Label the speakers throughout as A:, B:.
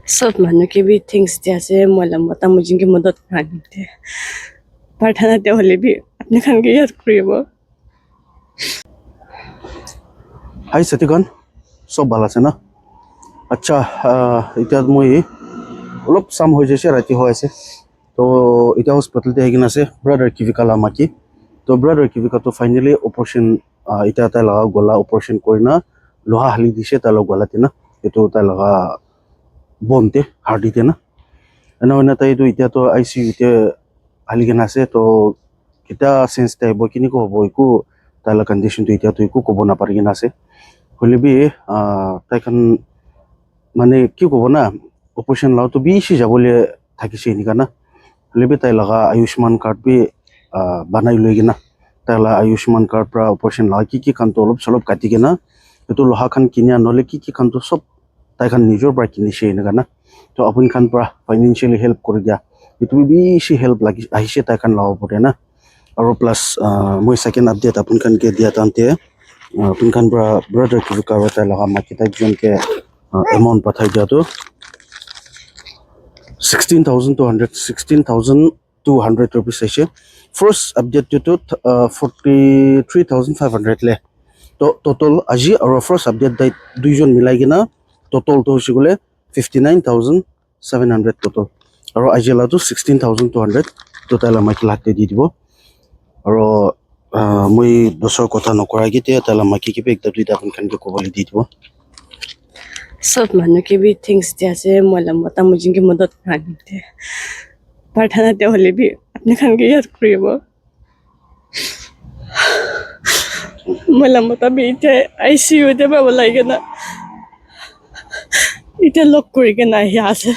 A: सब মানুহ के भी थिंग्स जैसे मोला मोटा मुझे की मदद करते प्रार्थना ते होले भी अपने खान के याद करिबो
B: হাই সাথীগণ সব ভালো আছে না আচ্ছা এতিয়া মই অলপ সাম হৈ যাইছে ৰাতি হৈ আছে তো এতিয়া হস্পিটেলতে আহি কিনে আছে ব্ৰাদাৰ কিভিকা লামাকি তো ব্ৰাদাৰ কিভিকা তো ফাইনেলি অপাৰেশ্যন এতিয়া তাই লগা গলা অপাৰেশ্যন কৰি না লোহা হালি দিছে তাই লগ গলাতে না এইটো তাই লগা বনতে হাৰ্ডিতে না এনে তাই এইটো এতিয়া তো আই চি ইউতে হালি কিনে আছে তো কেতিয়া চেঞ্জ টাইপ কিনি হ'ব একো তাই লগা কণ্ডিশ্যনটো এতিয়াতো একো ক'ব নাপাৰি কিনে আছে হলে বি তাইখন মানে কি ক'ব না অপাৰেশ্যন লাওতো বেছি যাবলৈ থাকিছে এনেকা না হলে বি তাই লগা আয়ুষ্মান কাৰ্ড বি বনাই লৈ কিনা তাই লগা আয়ুষ্মান কাৰ্ড পৰা অপাৰেশ্যন লগা কি কামটো অলপ চলপ কাটি কিনা এইটো লোহাখন কিনি আনলে কি কামটো চব তাইখন নিজৰ পৰা কিনিছে এনেকা না তো আপুনি খান পৰা ফাইনেন্সিয়েলি হেল্প কৰি দিয়া এইটো বেছি হেল্প লাগি আহিছে তাইখন লাভ পৰে না আৰু প্লাছ মই ছেকেণ্ড আপডেট আপুনি খানকে দিয়া তাতে আপুনি খান পৰা ব্ৰাদাৰ কিভিকা তাই লগা মাকি তাইক জনকে এমাউণ্ট পঠাই দিয়াটো 16,200 rupees আছে ফাৰ্ষ্ট আপডেটটো 43,500 লে তো টোটাল আজি আৰু ফাৰ্ষ্ট আপডেট দাই দুইজন মিলাই কিনা টোটালটো হৈছে গ'লে 59,700 টোটাল আৰু আজি লাটো 16,200 টোটাল আমাক লাতে দি দিব আৰু মই দছৰ কথা নকৰাকৈ তাই আমাক কিবা একটা দুইটা আপুনি খানকে ক'বলৈ দি দিব
A: सब মানুহ के भी थिंग्स जैसे मोला मोटा मुझे की मदद करते प्रार्थना ते होले भी अपने खान के याद करिबो मोला मोटा भी इते आईसीयू ते बाबा लागे ना इते लॉक কৰি के না হি আছে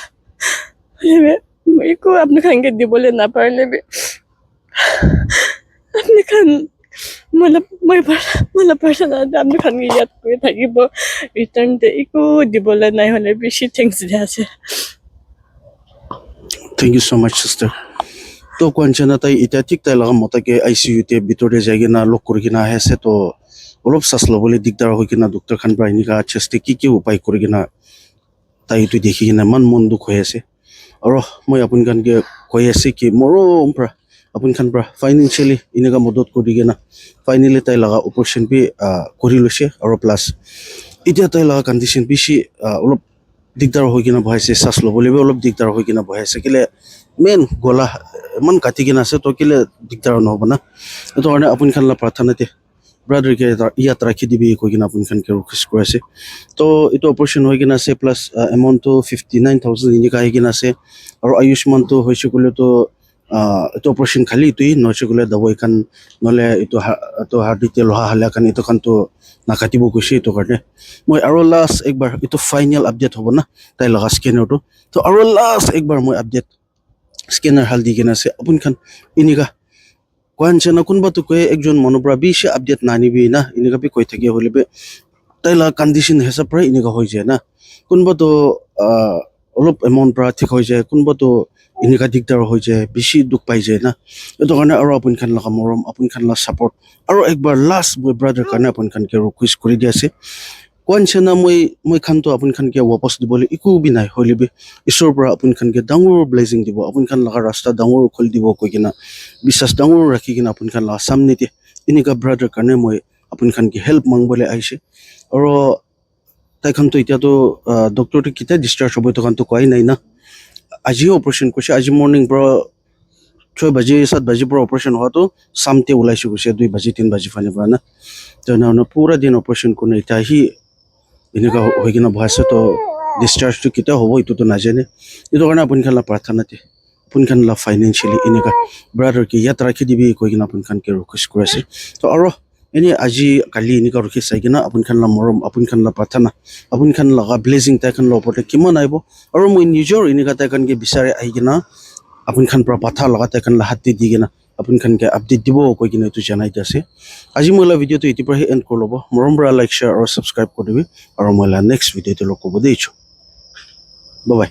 A: একো আপনি খান के দিবলে না পারলে भी আপনি খান মোলা প্ৰাৰ্থনা আপনি খান के याद কৰি থাকিব ৰিটাৰ্ণ তে একো দিবলে নাই হলে বেছি থিংস আছে
B: Thank you so much, sister. তো কোৱাঞ্চনা তাই এতিয়া ঠিক তাই লগা মতাকে আইচিইউতে ভিতৰতে যাই কিনা লগ কৰি কিনা আহি আছে তো অলপ চাচ ল'বলৈ দিগদাৰ হৈ কিনা ডক্টৰ খান পৰা এনেকা চেষ্টা কি উপায় কৰি কিনা তাই এইটো দেখি কিনা ইমান মন দুখ হৈ আছে আৰু মই আপুনি খানকে কৈ আছে কি মৰম পৰা আপুনি খান পৰা ফাইনেন্সিয়েলি এনেকা মদত কৰি কিনা ফাইনেলি তাই লগা অপাৰেশ্যন বি কৰি লৈছে আৰু প্লাছ এতিয়া তাই লগা কণ্ডিশ্যন বেছি অলপ দিগদাৰ হৈ কিনা বহাইছে চাচ ল'বলৈ অলপ দিগদাৰ হৈ কিনা বহাইছে কেলে মেইন গলা ইমান কাটি কিনা আছে তো কেলে দিগদাৰ নহ'ব না সেইটো কাৰণে আপুনি খানলা প্ৰাৰ্থনাতে ব্ৰাদাৰকে ইয়াত ৰাখি দিবি কৈ কিনা আপুনি খানকে ৰিকুৱেষ্ট কৰাইছে তো এইটো অপাৰেশ্যন হৈ কিনা আছে প্লাছ এমাউণ্টটো 59,000 এনেকা আহি কিনা আছে আৰু আয়ুষ্মানটো হৈছে গ'লেতো এইটো অপাৰেশ্যন খালি এইটোৱেই নহৈছে গ'লে দবাই খান নহ'লে এইটো হাৰ্ডিতে লোহা হালে খান এইটো খানটো নাকাটিব গৈছে এইটো কাৰণে মই আৰু লাষ্ট একবাৰ এইটো ফাইনেল আপডেট হ'ব না তাই লগা স্কেনাৰটো তো আৰু লাষ্ট একবাৰ মই আপডেট স্কেনাৰ হাল দি কিনে আছে আপুনি খান এনেকা কোৱাঞ্চনা কোনোবাটো কয় একজন মানুহৰ পৰা বেছি আপডেট নানিবি না এনেকা বি কৈ থাকে হ'লে বি তাই লগা কণ্ডিশ্যন হিচাপ পৰা এনেকা হৈ যায় না কোনোবাটো অলপ এমাউণ্ট পৰা ঠিক হৈ যায় কোনোবাটো এনেকা দিগদাৰ হৈ যায় বেছি দুখ পাই যায় না এইটো কাৰণে আৰু আপুনি খান লগা মৰম আপুনি খান লগা ছাপৰ্ট আৰু একবাৰ লাষ্ট মই ব্ৰাদাৰ কাৰণে আপুনি খানকে ৰিকুৱেষ্ট কৰি দি আছে কোৱাঞ্চনা মই খানটো আপুনি খানকে ৱাপছ দিবলৈ একো বি নাই হ'লে বি ঈশ্বৰৰ পৰা আপুনি খানকে ডাঙৰ ব্লেছিং দিব আপুনি খান লগা ৰাস্তা ডাঙৰ খুলি দিব কৈ কিনা বিশ্বাস ডাঙৰ ৰাখি কিনা আপুনি খান লগা সামনেতে এনেকা ব্ৰাদাৰ কাৰণে মই আপুনি খানকে হেল্প মাংবলৈ আহিছে আৰু তাইখনতো এতিয়াতো ডক্টৰটো কেতিয়া ডিscharge হ'ব এইটো কোৱাই নাই না আজিও অপাৰেশ্যন কৰিছে আজি মৰ্ণিং পৰা 6 বাজি 7 বাজিৰ পৰা অপাৰেশ্যন হোৱাটো চামতে ওলাইছে গৈছে 2 বাজি 3 বাজি ফানে পৰা না তেনেহ'লে পুৰা দিন অপাৰেশ্যন কৰি এতিয়া আহি এনেকা হৈ কিনে বহাইছে তো ডিschargeটো কেতিয়া হ'ব এইটোতো নাজানে এইটো কাৰণে আপুনি খানলা প্ৰাৰ্থনাতে আপুনি খানলা ফাইনেন্সিয়েলি এনেকা ব্ৰাদাৰকে ইয়াত ৰাখি দিবি কৈ কিনে আপুনি খানকে ৰিকুৱেষ্ট কৰাইছে তো আৰু এনে আজি কালি এনেকা ৰখি চাই কিনা আপুনি খানলা মৰম আপুনি খানলা প্ৰাৰ্থনা আপুনি খান লগা ব্লেছিং তাই খানলা ওপৰতে কিমান আহিব আৰু মই নিজৰ এনেকা তাই খানকে বিচাৰি আহি কিনা আপুনি খান পৰা পাঠা লগা তাই খানলা হাতী দি কিনা আপুনি খানকে আপডেট দিব কৈ কিনে এইটো জনাই দি আছে আজি মই ভিডিঅ'টো এতিয়াৰ পৰাহে এণ্ড কৰি ল'ব মৰম পৰা লাইক শ্বেয়াৰ আৰু ছাবস্ক্ৰাইব কৰি দিবি আৰু মই নেক্সট ভিডিঅ'টো লগ কৰিব দিছোঁ বাই বাই